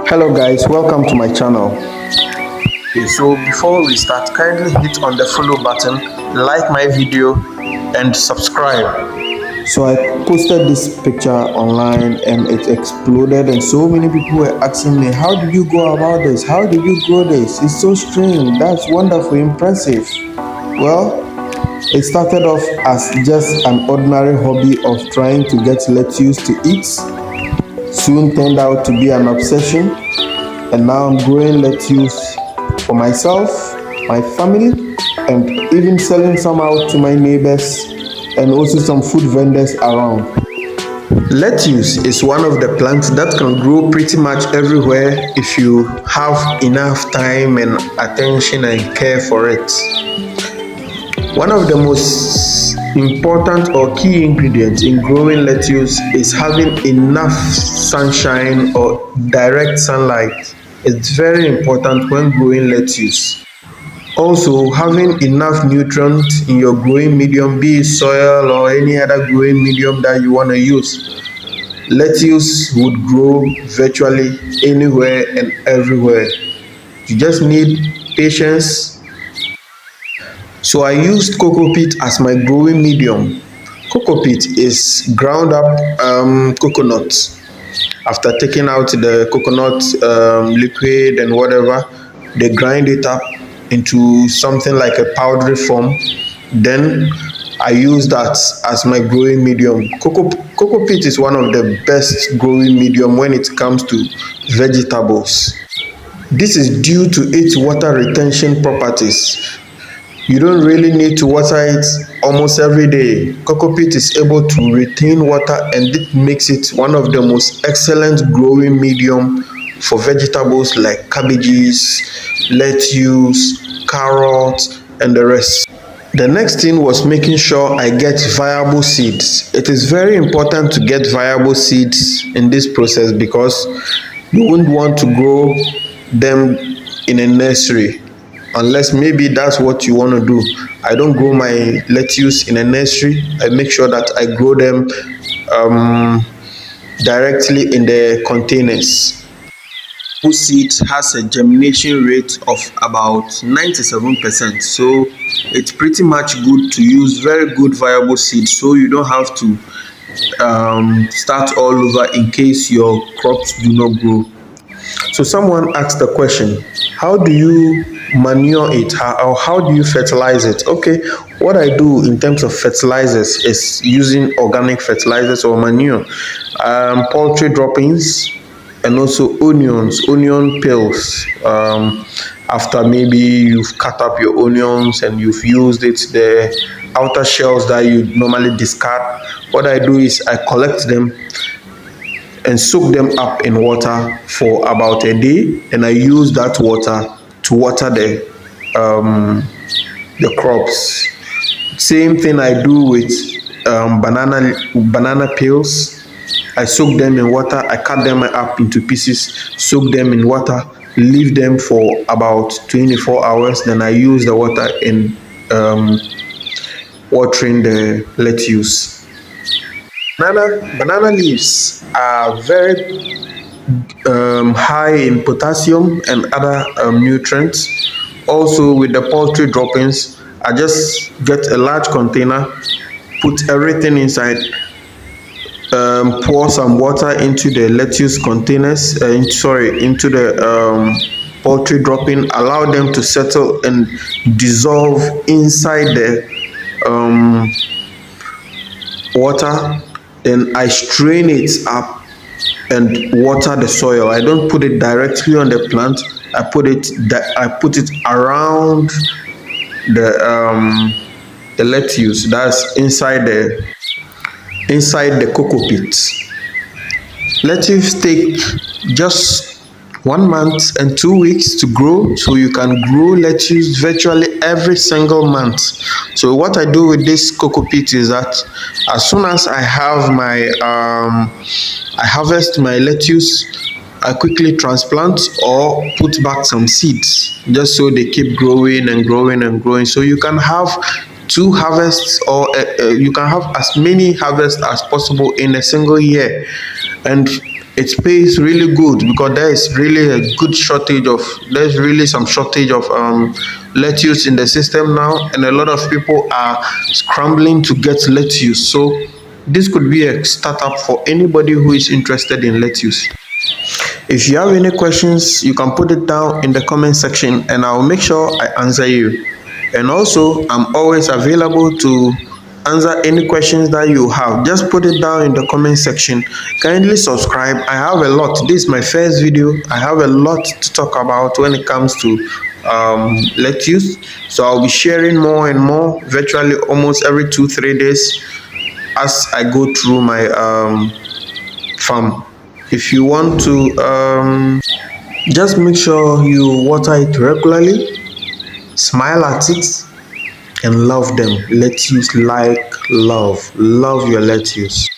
Hello guys, welcome to my channel. Okay, so before we start, kindly hit on the follow button, like my video and subscribe. So I posted this picture online and it exploded, and so many people were asking me, how did you go about this? How did you grow this? It's so strange. That's wonderful, impressive. Well, it started off as just an ordinary hobby of trying to get lettuce to eat. Soon turned out to be an obsession, and now I'm growing lettuce for myself, my family, and even selling some out to my neighbors and also some food vendors around. Lettuce is one of the plants that can grow pretty much everywhere if you have enough time and attention and care for it. One of the most important or key ingredients in growing lettuce is having enough sunshine or direct sunlight. It's very important when growing lettuce. Also, having enough nutrients in your growing medium, be it soil or any other growing medium that you want to use. Lettuce would grow virtually anywhere and everywhere. You just need patience. So I used cocoa peat as my growing medium. Cocoa peat is ground up coconut. After taking out the coconut liquid and whatever, they grind it up into something like a powdery form. Then I use that as my growing medium. Cocoa peat is one of the best growing medium when it comes to vegetables. This is due to its water retention properties. You don't really need to water it almost every day. Cocoa peat is able to retain water, and it makes it one of the most excellent growing medium for vegetables like cabbages, lettuce, carrots, and the rest. The next thing was making sure I get viable seeds. It is very important to get viable seeds in this process because you wouldn't want to grow them in a nursery. Unless maybe that's what you want to do. I don't grow my lettuce in a nursery. I make sure that I grow them directly in the containers. Whose seed has a germination rate of about 97%. So it's pretty much good to use very good viable seeds, so you don't have to start all over in case your crops do not grow. So someone asked the question, how do you manure it, or how do you fertilize it? Okay, what I do in terms of fertilizers is using organic fertilizers or manure, poultry droppings, and also onion peels. After maybe you've cut up your onions and you've used it, the outer shells that you normally discard, what I do is I collect them and soak them up in water for about a day, and I use that water to water the crops. Same thing I do with banana peels. I soak them in water, I cut them up into pieces, soak them in water, leave them for about 24 hours, then I use the water in watering the lettuce. Banana leaves are very high in potassium and other nutrients. Also, with the poultry droppings, I just get a large container, put everything inside, pour some water into the lettuce containers, into the poultry dropping, allow them to settle and dissolve inside the water. Then I strain it up and water the soil. I don't put it directly on the plant. I put it around the lettuce that's inside the cocoa peat. Lettuce take just 1 month and 2 weeks to grow, so you can grow lettuce virtually every single month. So what I do with this cocoa peat is that as soon as I have my I harvest my lettuce, I quickly transplant or put back some seeds just so they keep growing and growing and growing. So you can have 2 harvests, or you can have as many harvests as possible in a single year. And it pays really good because there's really some shortage of lettuce in the system now, and a lot of people are scrambling to get lettuce. So this could be a startup for anybody who is interested in lettuce. If you have any questions, you can put it down in the comment section and I'll make sure I answer you. And also, I'm always available to answer any questions that you have. Just put it down in the comment section. Kindly subscribe. I have a lot. This is my first video. I have a lot to talk about when it comes to lettuce. So I'll be sharing more and more virtually almost every 2-3 days as I go through my farm. If you want to just make sure you water it regularly, smile at it, and love them. Lettuce like love your lettuce.